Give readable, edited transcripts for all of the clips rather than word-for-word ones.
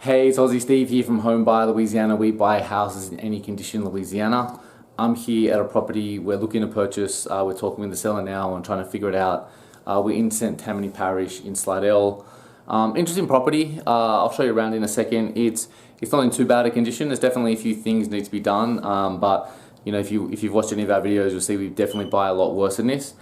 Hey, it's Aussie Steve here from Home Buyer Louisiana. We buy houses in any condition in Louisiana. I'm here at a property we're looking to purchase. We're talking with the seller now and trying to figure it out. We're in St. Tammany Parish in Slidell. Interesting property. I'll show you around in a second. It's not in too bad a condition. There's definitely a few things need to be done, but you know, if you've watched any of our videos, you'll see we definitely buy a lot worse than this.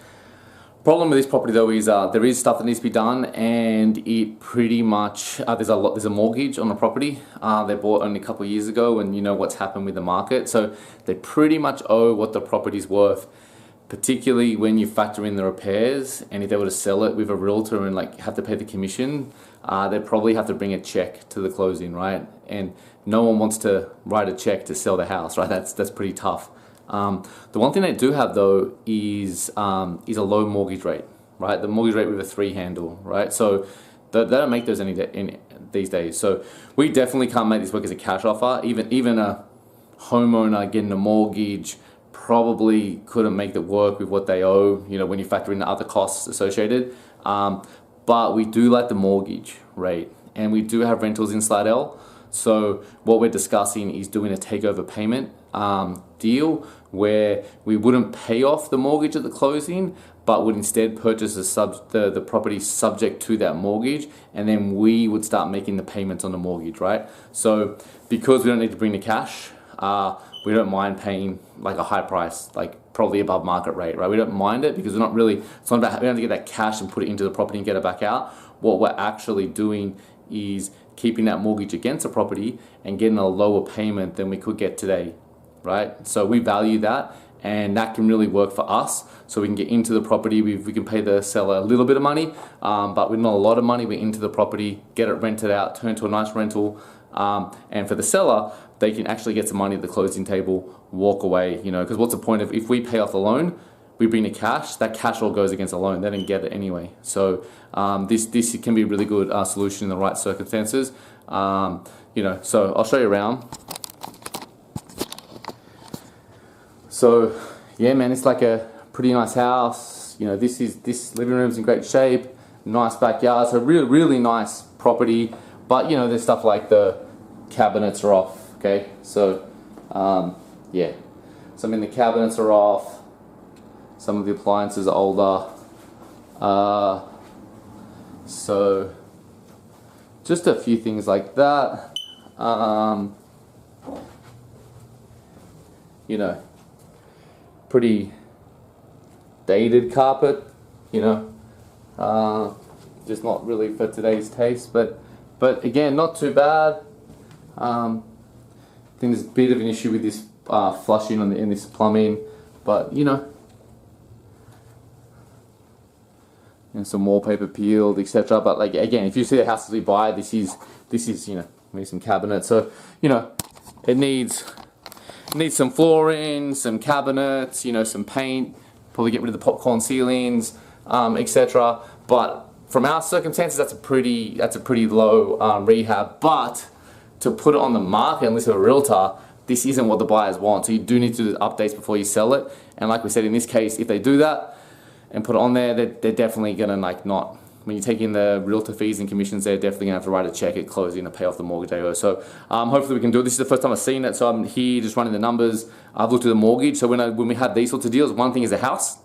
Problem with this property though is there is stuff that needs to be done, and it pretty much there's a mortgage on the property. They bought only a couple of years ago, and you know what's happened with the market, so they pretty much owe what the property's worth, particularly when you factor in the repairs. And if they were to sell it with a realtor and like have to pay the commission, they'd probably have to bring a check to the closing, right? And no one wants to write a check to sell the house, right? That's pretty tough. The one thing they do have though is a low mortgage rate, right? The mortgage rate with a 3 handle, right? So they don't make those these days. So we definitely can't make this work as a cash offer. Even a homeowner getting a mortgage probably couldn't make it work with what they owe, you know, when you factor in the other costs associated. But we do like the mortgage rate, and we do have rentals in Slidell. So what we're discussing is doing a takeover payment deal where we wouldn't pay off the mortgage at the closing, but would instead purchase the property subject to that mortgage, and then we would start making the payments on the mortgage, right? So because we don't need to bring the cash, we don't mind paying like a high price, like probably above market rate, right? We don't mind it because it's not about, we don't have to get that cash and put it into the property and get it back out. What we're actually doing is keeping that mortgage against the property and getting a lower payment than we could get today, right? So we value that, and that can really work for us. So we can get into the property, we can pay the seller a little bit of money, but with not a lot of money, we're into the property, get it rented out, turn to a nice rental, and for the seller, they can actually get some money at the closing table, walk away, you know, because what's the point of, if we pay off the loan, we bring the cash, that cash all goes against the loan, they didn't get it anyway. So this can be a really good solution in the right circumstances. You know, so I'll show you around. So yeah, man, it's like a pretty nice house. You know, this living room's in great shape, nice backyard, so really nice property. But you know, there's stuff like the cabinets are off. Okay, so yeah, so I mean the cabinets are off. Some of the appliances are older. So just a few things like that. You know, pretty dated carpet, you know, just not really for today's taste, but again, not too bad. I think there's a bit of an issue with this flushing in this plumbing, but you know, and some wallpaper peeled, etc. But like again, if you see the houses we buy, this is you know, maybe some cabinets. So you know, it needs some flooring, some cabinets, you know, some paint. Probably get rid of the popcorn ceilings, etc. But from our circumstances, that's a pretty low rehab. But to put it on the market and list with a realtor, this isn't what the buyers want. So you do need to do the updates before you sell it. And like we said, in this case, if they do that and put it on there, they're definitely gonna like not, when you take in the realtor fees and commissions, they're definitely gonna have to write a check at closing to pay off the mortgage they owe. So hopefully we can do it. This is the first time I've seen it, so I'm here just running the numbers. I've looked at the mortgage. So when we have these sorts of deals, one thing is the house,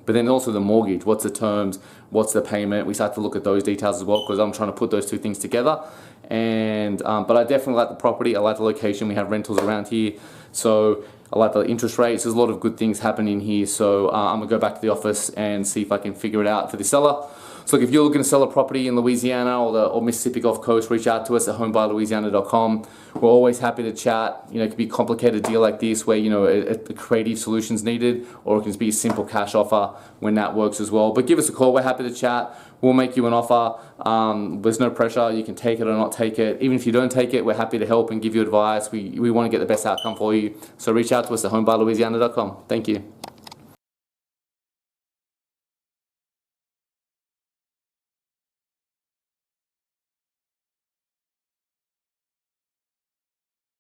but then also the mortgage. What's the terms? What's the payment? We start to look at those details as well, because I'm trying to put those two things together. And but I definitely like the property. I like the location. We have rentals around here, so I like the interest rates. There's a lot of good things happening here. So I'm gonna go back to the office and see if I can figure it out for the seller. So look, if you're looking to sell a property in Louisiana or Mississippi Gulf Coast, reach out to us at homebuyerlouisiana.com. We're always happy to chat. You know, it could be a complicated deal like this where, you know, a creative solution's needed, or it can be a simple cash offer when that works as well. But give us a call. We're happy to chat. We'll make you an offer. There's no pressure. You can take it or not take it. Even if you don't take it, we're happy to help and give you advice. We want to get the best outcome for you. So reach out to us at homebuyerlouisiana.com. Thank you.